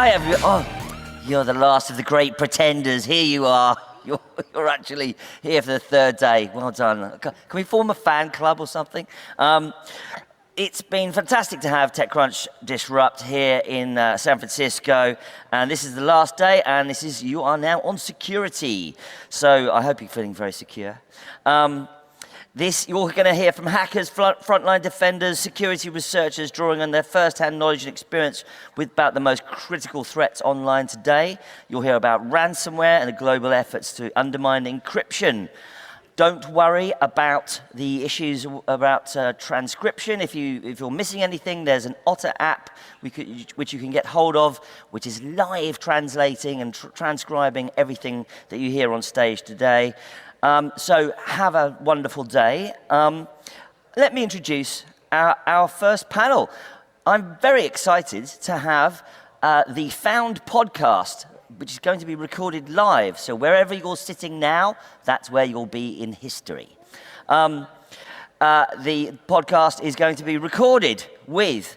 Hi, everyone. Oh, you're the last of the great pretenders. Here you are. You're actually here for the third day. Well done. Can we form a fan club or something? It's been fantastic to have TechCrunch Disrupt here in San Francisco, and this is the last day, and you are now on security. So I hope you're feeling very secure. You're going to hear from hackers, frontline defenders, security researchers drawing on their first-hand knowledge and experience about the most critical threats online today. You'll hear about ransomware and the global efforts to undermine encryption. Don't worry about the issues about transcription. If you're missing anything, there's an Otter app which you can get hold of, which is live translating and transcribing everything that you hear on stage today. So have a wonderful day. Let me introduce our first panel. I'm very excited to have the Found podcast, which is going to be recorded live. So wherever you're sitting now, that's where you'll be in history. The podcast is going to be recorded with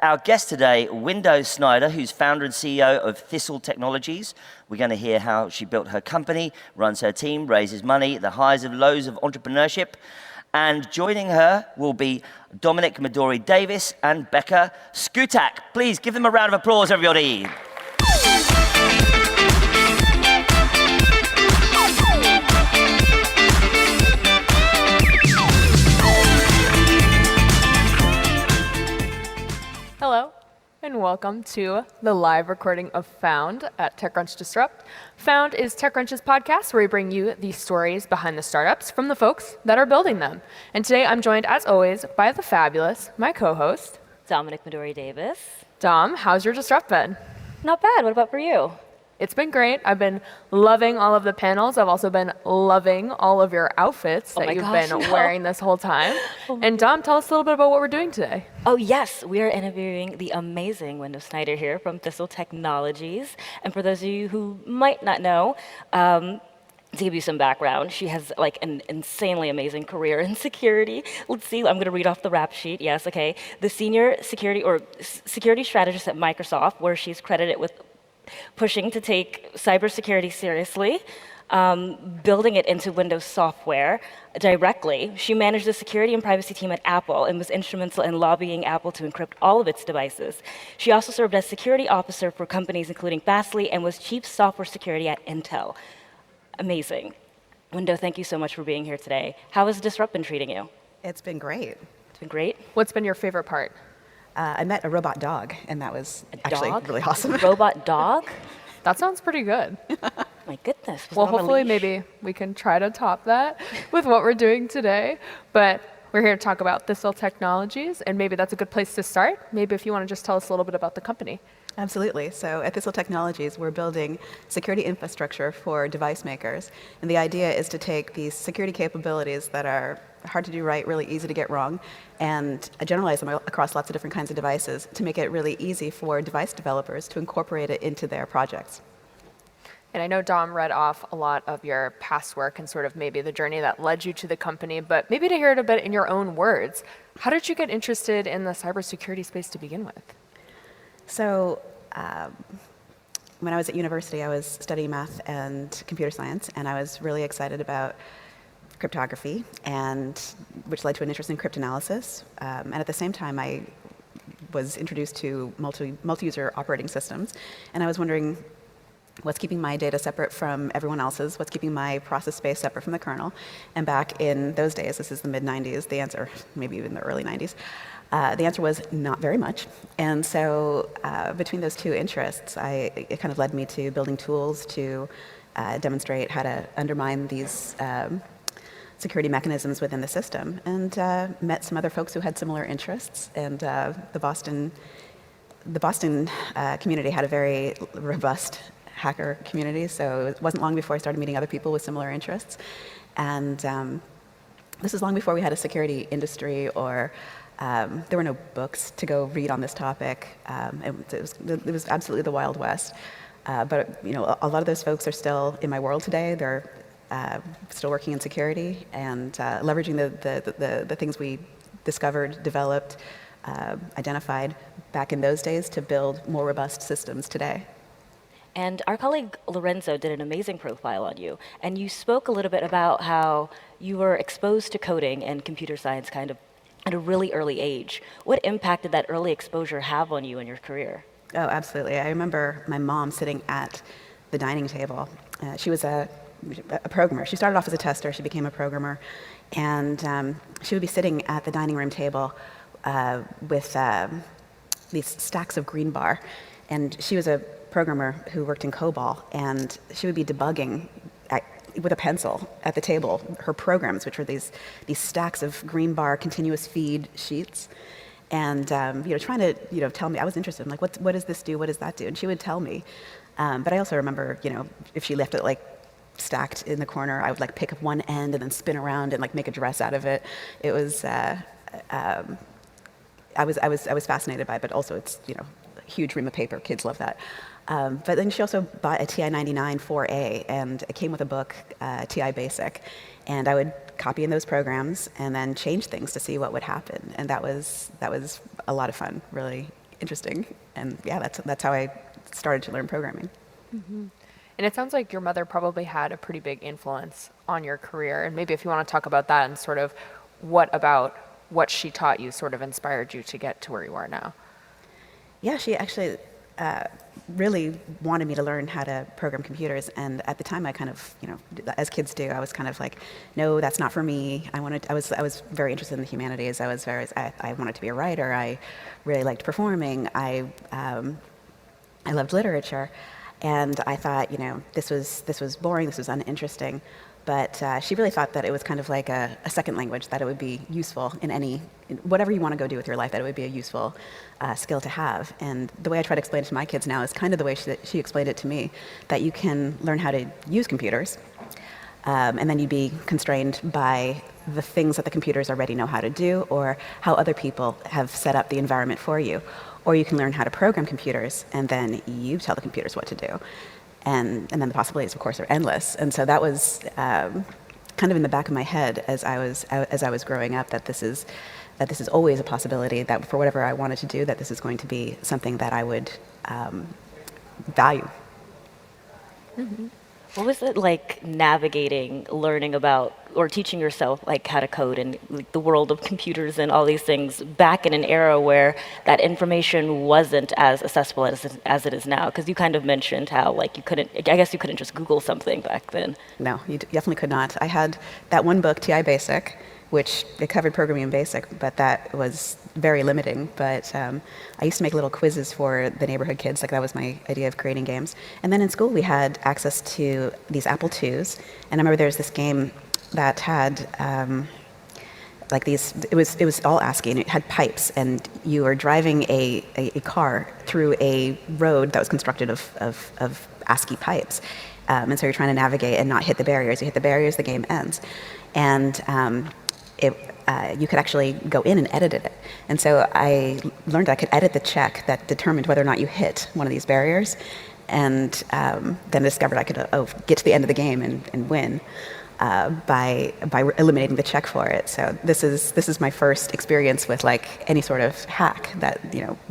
our guest today, Window Snyder, who's founder and CEO of Thistle Technologies. We're going to hear how she built her company, runs her team, raises money, the highs and lows of entrepreneurship. And joining her will be Dominic-Madori Davis and Becca Szkutak. Please give them a round of applause, everybody. Hello, and welcome to the live recording of Found at TechCrunch Disrupt. Found is TechCrunch's podcast where we bring you the stories behind the startups from the folks that are building them. And today I'm joined, as always, by the fabulous, my co-host, Dominic-Madori Davis. Dom, how's your Disrupt been? Not bad. What about for you? It's been great. I've been loving all of the panels. I've also been loving all of your outfits that you've been wearing this whole time. And Dom, tell us a little bit about what we're doing today. Oh yes, we are interviewing the amazing Window Snyder here from Thistle Technologies. And for those of you who might not know, to give you some background, she has like an insanely amazing career in security. Let's see, I'm going to read off the rap sheet. Yes, okay. The senior security strategist at Microsoft, where she's credited with pushing to take cybersecurity seriously, building it into Windows software directly. She managed the security and privacy team at Apple and was instrumental in lobbying Apple to encrypt all of its devices. She also served as security officer for companies including Fastly and was chief software security at Intel. Amazing. Window, thank you so much for being here today. How has Disrupt been treating you? It's been great. It's been great. What's been your favorite part? I met a robot dog, and that was actually really awesome. A robot dog? That sounds pretty good. My goodness. Well, hopefully maybe we can try to top that with what we're doing today. But we're here to talk about Thistle Technologies, and maybe that's a good place to start. Maybe if you want to just tell us a little bit about the company. Absolutely. So at Thistle Technologies, we're building security infrastructure for device makers. And the idea is to take these security capabilities that are hard to do right, really easy to get wrong, and generalize them across lots of different kinds of devices to make it really easy for device developers to incorporate it into their projects. And I know Dom read off a lot of your past work and sort of maybe the journey that led you to the company, but maybe to hear it a bit in your own words, how did you get interested in the cybersecurity space to begin with? So when I was at university, I was studying math and computer science, and I was really excited about cryptography, which led to an interest in cryptanalysis. And at the same time, I was introduced to multi-user operating systems, and I was wondering, what's keeping my data separate from everyone else's? What's keeping my process space separate from the kernel? And back in those days, this is the mid-90s, the answer, maybe even the early 90s, the answer was not very much. And so between those two interests, it kind of led me to building tools to demonstrate how to undermine these security mechanisms within the system, and met some other folks who had similar interests. And the Boston community had a very robust hacker community, so it wasn't long before I started meeting other people with similar interests. And this is long before we had a security industry, or there were no books to go read on this topic. It was absolutely the Wild West. But a lot of those folks are still in my world today. They're still working in security and leveraging the things we discovered, developed, identified back in those days to build more robust systems today. And our colleague Lorenzo did an amazing profile on you. And you spoke a little bit about how you were exposed to coding and computer science kind of at a really early age. What impact did that early exposure have on you and your career? Oh, absolutely. I remember my mom sitting at the dining table. She was a programmer. She started off as a tester. She became a programmer. And she would be sitting at the dining room table with these stacks of green bar. And she was a programmer who worked in COBOL. And she would be debugging with a pencil at the table her programs, which were these stacks of green bar continuous feed sheets. And trying to tell me, I was interested in like what does this do, what does that do, and she would tell me. But I also remember if she left it like stacked in the corner, I would like pick up one end and then spin around and like make a dress out of it. It was I was fascinated by it, but also it's a huge ream of paper. Kids love that. But then she also bought a TI-99 4A, and it came with a book, TI Basic, and I would copy in those programs and then change things to see what would happen. And that was a lot of fun, really interesting. And yeah, that's how I started to learn programming. Mm-hmm. And it sounds like your mother probably had a pretty big influence on your career. And maybe if you want to talk about that and sort of what about what she taught you sort of inspired you to get to where you are now. Yeah, she actually really wanted me to learn how to program computers, and at the time I kind of, as kids do, I was kind of like, no, that's not for me. I was very interested in the humanities. I wanted to be a writer. I really liked performing. I loved literature, and I thought, this was boring. This was uninteresting. But she really thought that it was kind of like a second language, that it would be useful in whatever you want to go do with your life, that it would be a useful skill to have. And the way I try to explain it to my kids now is kind of the way she explained it to me, that you can learn how to use computers, and then you'd be constrained by the things that the computers already know how to do, or how other people have set up the environment for you. Or you can learn how to program computers, and then you tell the computers what to do. And then the possibilities, of course, are endless. And so that was kind of in the back of my head as I was growing up, that this is always a possibility, that for whatever I wanted to do, that this is going to be something that I would value. Mm-hmm. What was it like navigating, learning about, or teaching yourself like how to code in the world of computers and all these things back in an era where that information wasn't as accessible as it is now? Because you kind of mentioned how like you couldn't just Google something back then. No, you definitely could not. I had that one book, TI Basic, which it covered programming in BASIC, but that was very limiting. But I used to make little quizzes for the neighborhood kids. Like, that was my idea of creating games. And then in school, we had access to these Apple IIs. And I remember there was this game that had like these, it was all ASCII, and it had pipes. And you were driving a car through a road that was constructed of ASCII pipes. And so you're trying to navigate and not hit the barriers. You hit the barriers, the game ends. And you could actually go in and edit it. And so I learned I could edit the check that determined whether or not you hit one of these barriers, and then discovered I could get to the end of the game and win by eliminating the check for it. So this is my first experience with like any sort of hack that,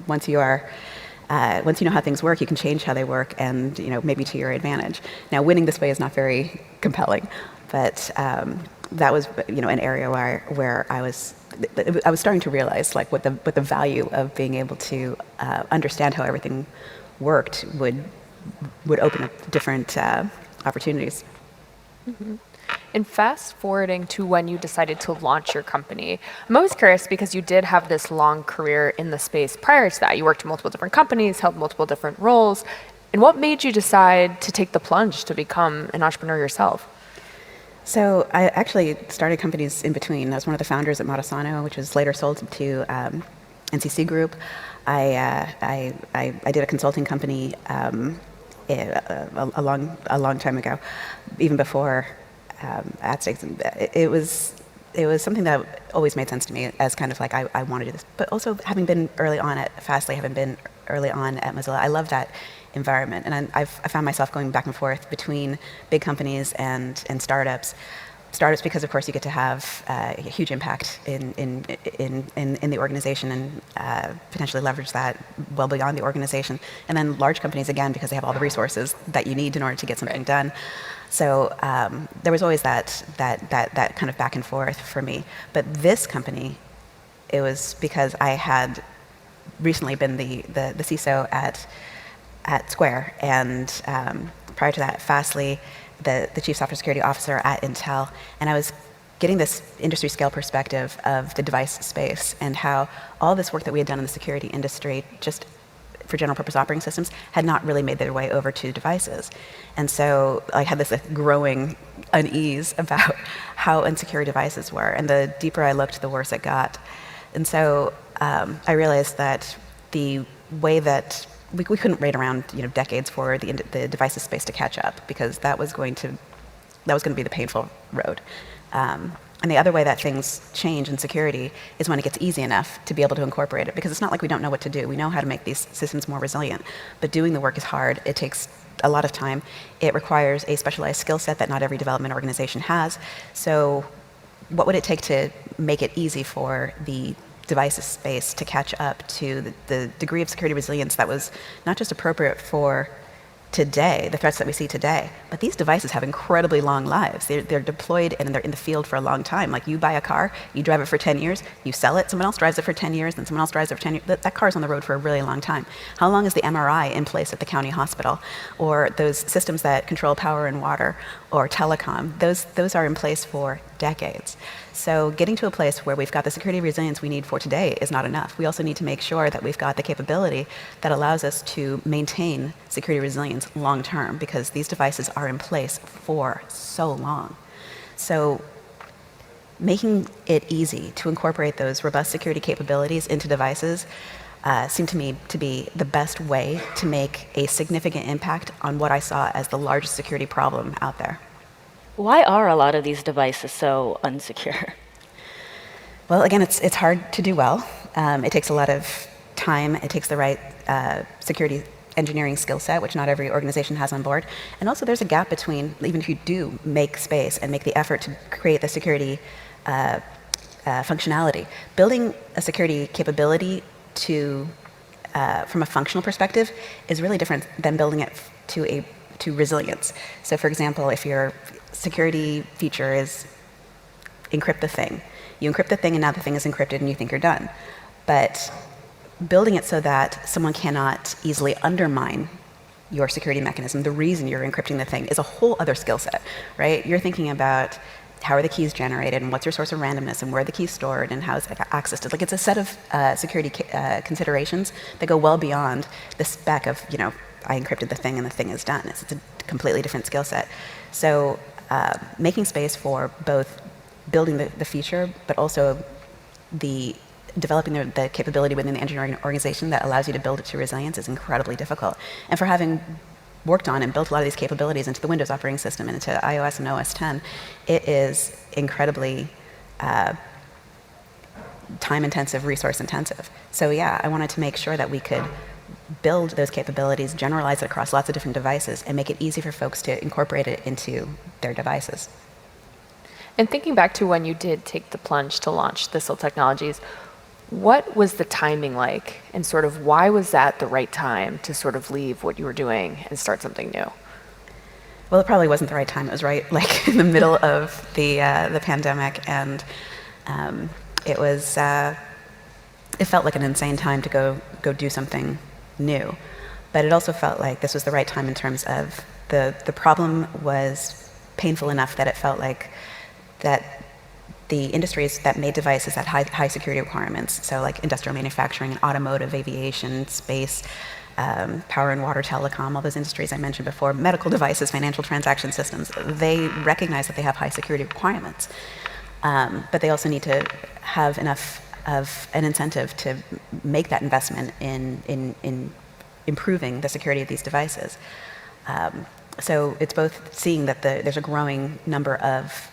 once you know how things work, you can change how they work, and maybe to your advantage. Now, winning this way is not very compelling, but that was an area where I was starting to realize like what the value of being able to understand how everything worked would open up different opportunities. Mm-hmm. And fast forwarding to when you decided to launch your company, I'm always curious because you did have this long career in the space prior to that. You worked in multiple different companies, held multiple different roles. And what made you decide to take the plunge to become an entrepreneur yourself? So I actually started companies in between. I was one of the founders at Montesano, which was later sold to NCC Group. I did a consulting company a long time ago, even before AdStakes. It was something that always made sense to me as kind of like I want to do this. But also having been early on at Fastly, having been early on at Mozilla, I love that environment. And I found myself going back and forth between big companies and startups startups because, of course, you get to have a huge impact in the organization and potentially leverage that well beyond the organization. And then large companies, again, because they have all the resources that you need in order to get something done. So there was always that kind of back and forth for me. But this company, it was because I had recently been the CISO at Square, and prior to that, Fastly, the Chief Software Security Officer at Intel, and I was getting this industry scale perspective of the device space and how all this work that we had done in the security industry, just for general purpose operating systems, had not really made their way over to devices. And so I had this growing unease about how insecure devices were, and the deeper I looked, the worse it got. And so I realized that the way that we couldn't wait around decades for the devices space to catch up, because that was going to be the painful road. And the other way that things change in security is when it gets easy enough to be able to incorporate it, because it's not like we don't know what to do. We know how to make these systems more resilient, but doing the work is hard. It takes a lot of time. It requires a specialized skill set that not every development organization has. So what would it take to make it easy for the devices space to catch up to the degree of security resilience that was not just appropriate for today, the threats that we see today, but these devices have incredibly long lives. They're deployed and they're in the field for a long time. Like, you buy a car, you drive it for 10 years, you sell it, someone else drives it for 10 years, then someone else drives it for 10 years. That car's on the road for a really long time. How long is the MRI in place at the county hospital? Or those systems that control power and water or telecom, those are in place for decades. So getting to a place where we've got the security resilience we need for today is not enough. We also need to make sure that we've got the capability that allows us to maintain security resilience long term, because these devices are in place for so long. So making it easy to incorporate those robust security capabilities into devices seemed to me to be the best way to make a significant impact on what I saw as the largest security problem out there. Why are a lot of these devices so unsecure? Well, again, it's hard to do well. It takes a lot of time. It takes the right security engineering skill set, which not every organization has on board. And also there's a gap between, even if you do make space and make the effort to create the security functionality, building a security capability from a functional perspective is really different than building it to resilience. So for example, if your security feature is encrypt the thing, you encrypt the thing and now the thing is encrypted and you think you're done. But building it so that someone cannot easily undermine your security mechanism, the reason you're encrypting the thing, is a whole other skill set, right? You're thinking about how are the keys generated and what's your source of randomness and where are the keys stored and how is it accessed. Like, it's a set of security considerations that go well beyond the spec of, I encrypted the thing and the thing is done. It's a completely different skill set. So making space for both building the feature, but also developing the capability within the engineering organization that allows you to build it to resilience is incredibly difficult. And for having worked on and built a lot of these capabilities into the Windows operating system and into iOS and OS X, it is incredibly time-intensive, resource-intensive. So yeah, I wanted to make sure that we could build those capabilities, generalize it across lots of different devices, and make it easy for folks to incorporate it into their devices. And thinking back to when you did take the plunge to launch Thistle Technologies, what was the timing like, and sort of why was that the right time to sort of leave what you were doing and start something new? Well, it probably wasn't the right time. It was right in the middle of the pandemic, and it felt like an insane time to go do something new. But it also felt like this was the right time in terms of the problem was painful enough that it felt like that the industries that made devices had high security requirements, so like industrial manufacturing and automotive, aviation, space, power and water, telecom, all those industries I mentioned before, medical devices, financial transaction systems, they recognize that they have high security requirements. But they also need to have enough of an incentive to make that investment in improving the security of these devices. So it's both seeing that there's a growing number of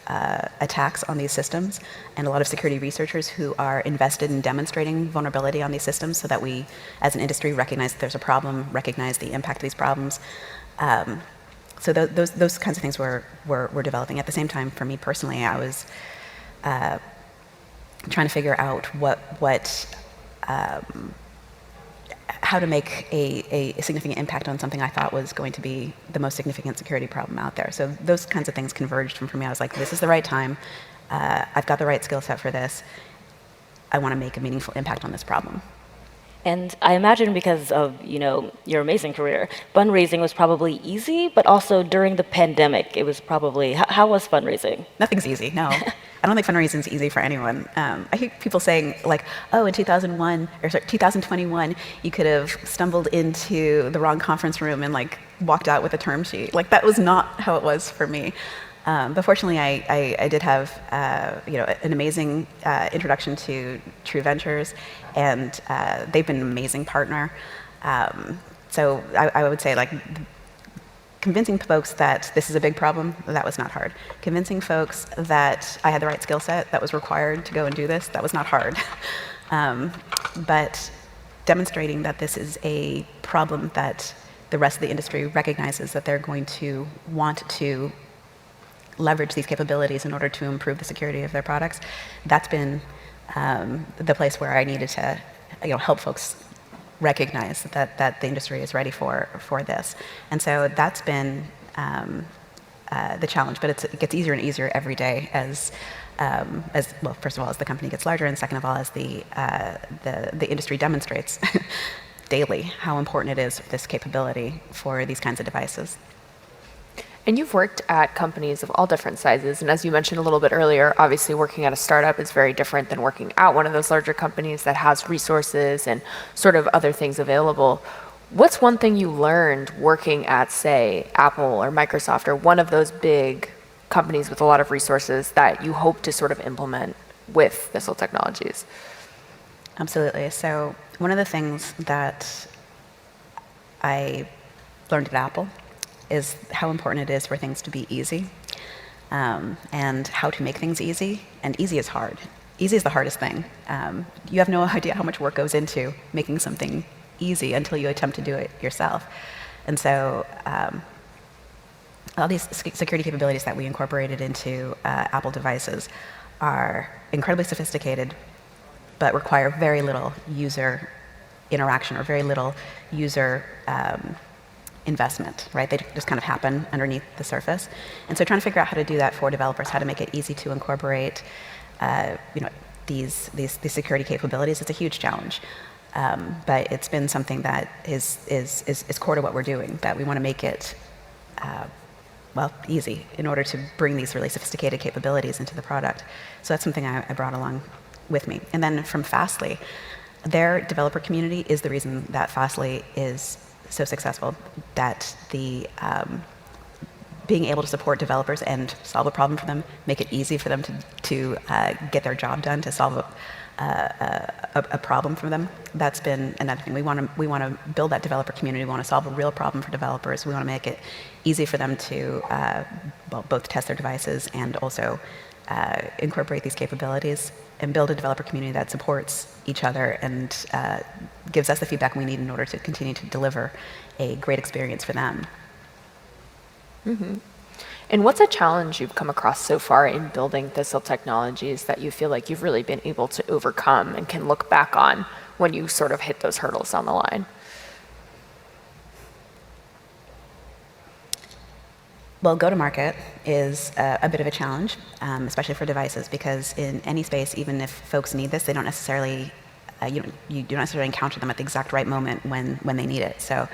attacks on these systems, and a lot of security researchers who are invested in demonstrating vulnerability on these systems so that we, as an industry, recognize that there's a problem, recognize the impact of these problems. So those kinds of things were developing. At the same time, for me personally, I was trying to figure out how to make a significant impact on something I thought was going to be the most significant security problem out there. So those kinds of things converged for me. I was like, this is the right time. I've got the right skill set for this. I want to make a meaningful impact on this problem. And I imagine because of, your amazing career, fundraising was probably easy, but also during the pandemic, it was probably, how was fundraising? Nothing's easy, no. I don't think fundraising is easy for anyone. I hear people saying like, oh, in 2021, you could have stumbled into the wrong conference room and like walked out with a term sheet. Like that was not how it was for me. But fortunately, I did have an amazing introduction to True Ventures, and they've been an amazing partner. So I would say like convincing folks that this is a big problem, that was not hard. Convincing folks that I had the right skill set that was required to go and do this, that was not hard. But demonstrating that this is a problem that the rest of the industry recognizes that they're going to want to leverage these capabilities in order to improve the security of their products, that's been the place where I needed to help folks recognize that the industry is ready for this. And so that's been the challenge, but it gets easier and easier every day as well, first of all, as the company gets larger, and second of all, as the industry demonstrates daily how important it is, this capability for these kinds of devices. And you've worked at companies of all different sizes. And as you mentioned a little bit earlier, obviously working at a startup is very different than working at one of those larger companies that has resources and sort of other things available. What's one thing you learned working at, say, Apple or Microsoft or one of those big companies with a lot of resources that you hope to sort of implement with Thistle Technologies? Absolutely. So one of the things that I learned at Apple is how important it is for things to be easy, and how to make things easy. And easy is hard. Easy is the hardest thing. You have no idea how much work goes into making something easy until you attempt to do it yourself. And so all these security capabilities that we incorporated into Apple devices are incredibly sophisticated, but require very little user interaction or very little user investment, right? They just kind of happen underneath the surface. And so trying to figure out how to do that for developers, how to make it easy to incorporate these security capabilities, it's a huge challenge. But it's been something that is core to what we're doing, that we want to make it easy in order to bring these really sophisticated capabilities into the product. So that's something I brought along with me. And then from Fastly, their developer community is the reason that Fastly is so successful, that the being able to support developers and solve a problem for them, make it easy for them to get their job done, to solve a problem for them. That's been another thing. We want to build that developer community. We want to solve a real problem for developers. We want to make it easy for them to both test their devices and also incorporate these capabilities, and build a developer community that supports each other and gives us the feedback we need in order to continue to deliver a great experience for them. Mm-hmm. And what's a challenge you've come across so far in building Thistle Technologies that you feel like you've really been able to overcome and can look back on when you sort of hit those hurdles down the line? Well, go-to-market is a bit of a challenge, especially for devices, because in any space, even if folks need this, they don't necessarily, you do not necessarily encounter them at the exact right moment when they need it. So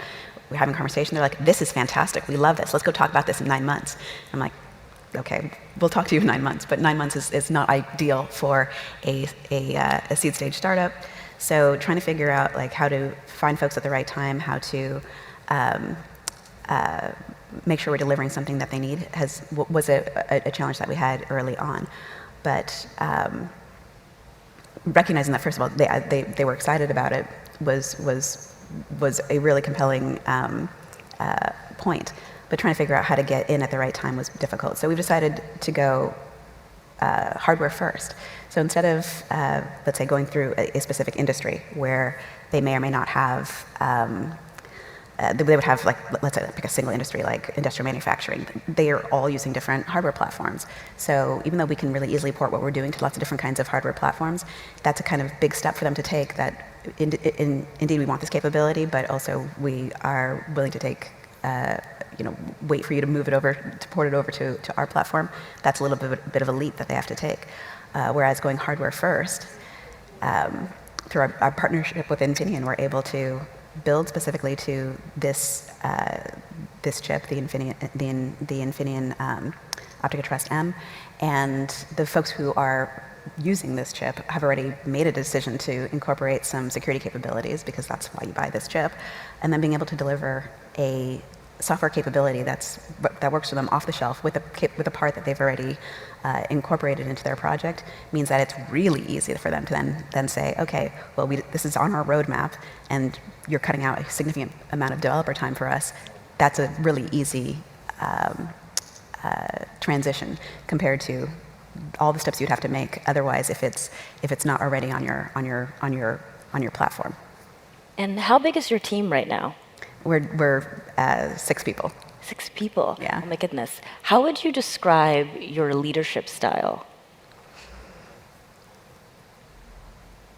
we're having a conversation, they're like, this is fantastic, we love this, let's go talk about this in 9 months. I'm like, okay, we'll talk to you in 9 months, but 9 months is not ideal for a seed stage startup. So trying to figure out like how to find folks at the right time, how to make sure we're delivering something that they need was a challenge that we had early on. But recognizing that, first of all, they were excited about it was a really compelling point. But trying to figure out how to get in at the right time was difficult. So we've decided to go hardware first. So instead of, let's say, going through a specific industry where they may or may not have they would have, like, let's say, pick a single industry like industrial manufacturing. They are all using different hardware platforms. So even though we can really easily port what we're doing to lots of different kinds of hardware platforms, that's a kind of big step for them to take. That indeed we want this capability, but also we are willing to take, wait for you to move it over, to port it over to our platform. That's a little bit of a leap that they have to take. Whereas going hardware first, through our partnership with Infineon, we're able to build specifically to this chip, the Infineon Optica Trust M, and the folks who are using this chip have already made a decision to incorporate some security capabilities, because that's why you buy this chip, and then being able to deliver a software capability that works for them off the shelf with a part that they've already incorporated into their project means that it's really easy for them to then say, okay, well, this is on our roadmap, and you're cutting out a significant amount of developer time for us. That's a really easy transition compared to all the steps you'd have to make otherwise if it's not already on your platform. And how big is your team right now? We're 6 people. 6 people? Yeah. Oh my goodness. How would you describe your leadership style?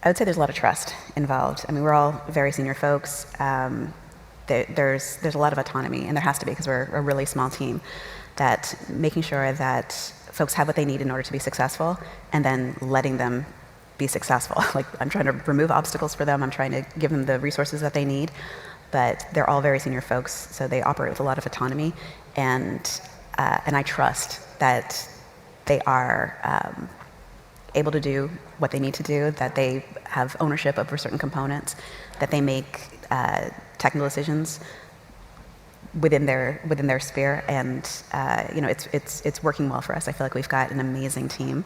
I would say there's a lot of trust involved. I mean, we're all very senior folks. There's a lot of autonomy, and there has to be, because we're a really small team, that making sure that folks have what they need in order to be successful, and then letting them be successful. Like, I'm trying to remove obstacles for them. I'm trying to give them the resources that they need. But they're all very senior folks, so they operate with a lot of autonomy, and I trust that they are able to do what they need to do, that they have ownership over certain components, that they make technical decisions within their sphere, and it's working well for us. I feel like we've got an amazing team.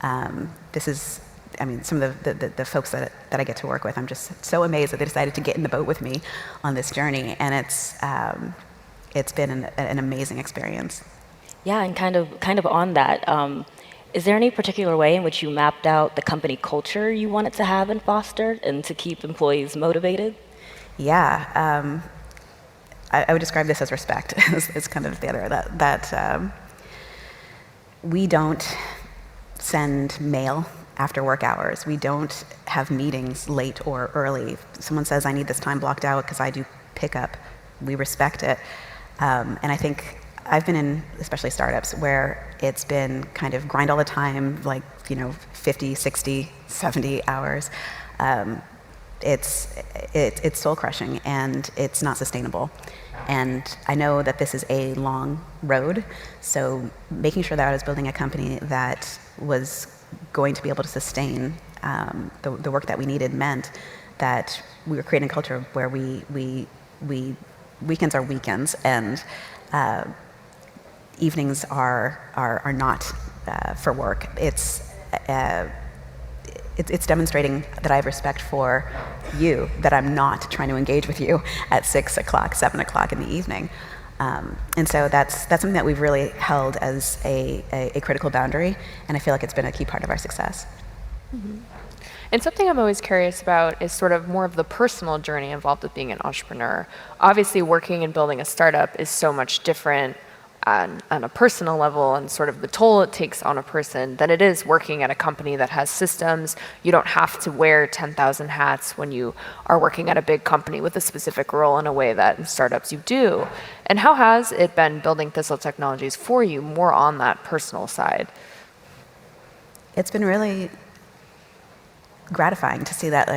Some of the folks that I get to work with, I'm just so amazed that they decided to get in the boat with me on this journey, and it's been an amazing experience. Yeah, and kind of on that, is there any particular way in which you mapped out the company culture you wanted to have and foster, and to keep employees motivated? Yeah, I would describe this as respect. It's kind of the other, that we don't send mail after work hours. We don't have meetings late or early. If someone says, I need this time blocked out because I do pickup, we respect it. And I think I've been in, especially startups, where it's been kind of grind all the time, like, 50, 60, 70 hours. It's soul crushing, and it's not sustainable. And I know that this is a long road, so making sure that I was building a company that was going to be able to sustain the work that we needed meant that we were creating a culture where we weekends are weekends, and evenings are not for work. It's demonstrating that I have respect for you, that I'm not trying to engage with you at 6 o'clock, 7 o'clock in the evening. And so that's something that we've really held as a critical boundary, and I feel like it's been a key part of our success. Mm-hmm. And something I'm always curious about is sort of more of the personal journey involved with being an entrepreneur. Obviously, working and building a startup is so much different on a personal level, and sort of the toll it takes on a person, than it is working at a company that has systems. You don't have to wear 10,000 hats when you are working at a big company with a specific role in a way that in startups you do. And how has it been building Thistle Technologies for you, more on that personal side? It's been really gratifying to see that,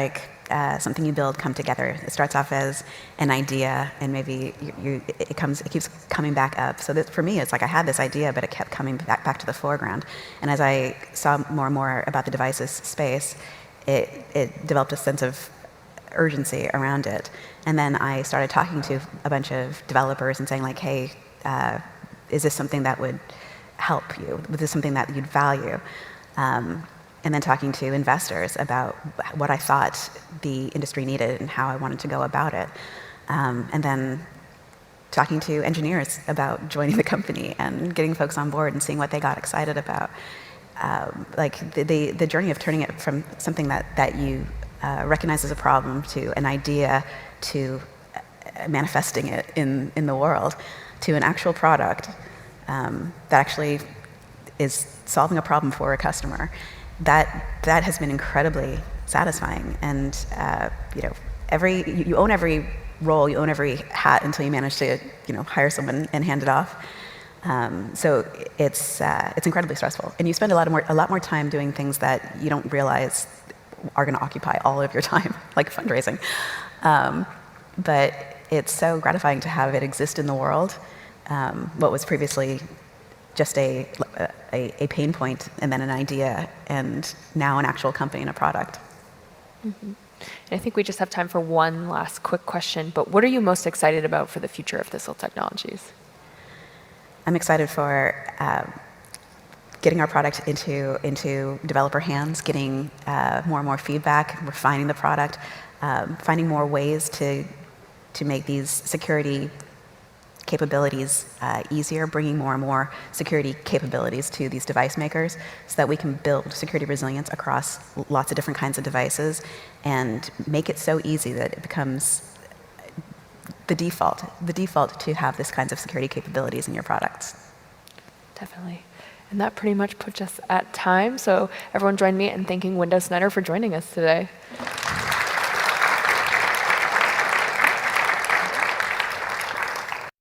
something you build come together. It starts off as an idea, and maybe it keeps coming back up. So that, for me, it's like I had this idea, but it kept coming back to the foreground. And as I saw more and more about the devices space, it developed a sense of urgency around it. And then I started talking to a bunch of developers and saying, hey, is this something that would help you? Was this something that you'd value? And then talking to investors about what I thought the industry needed and how I wanted to go about it. And then talking to engineers about joining the company and getting folks on board and seeing what they got excited about. The journey of turning it from something that you recognize as a problem to an idea to manifesting it in the world to an actual product that actually is solving a problem for a customer. That has been incredibly satisfying. And you own every role, you own every hat until you manage to hire someone and hand it off. So it's incredibly stressful, and you spend a lot more time doing things that you don't realize are going to occupy all of your time, like fundraising. But it's so gratifying to have it exist in the world. What was previously just a pain point, and then an idea, and now an actual company and a product. Mm-hmm. And I think we just have time for one last quick question, but what are you most excited about for the future of Thistle Technologies? I'm excited for getting our product into developer hands, getting more and more feedback, refining the product, finding more ways to make these security capabilities easier, bringing more and more security capabilities to these device makers so that we can build security resilience across lots of different kinds of devices and make it so easy that it becomes the default to have this kinds of security capabilities in your products. Definitely. And that pretty much puts us at time. So everyone join me in thanking Window Snyder for joining us today.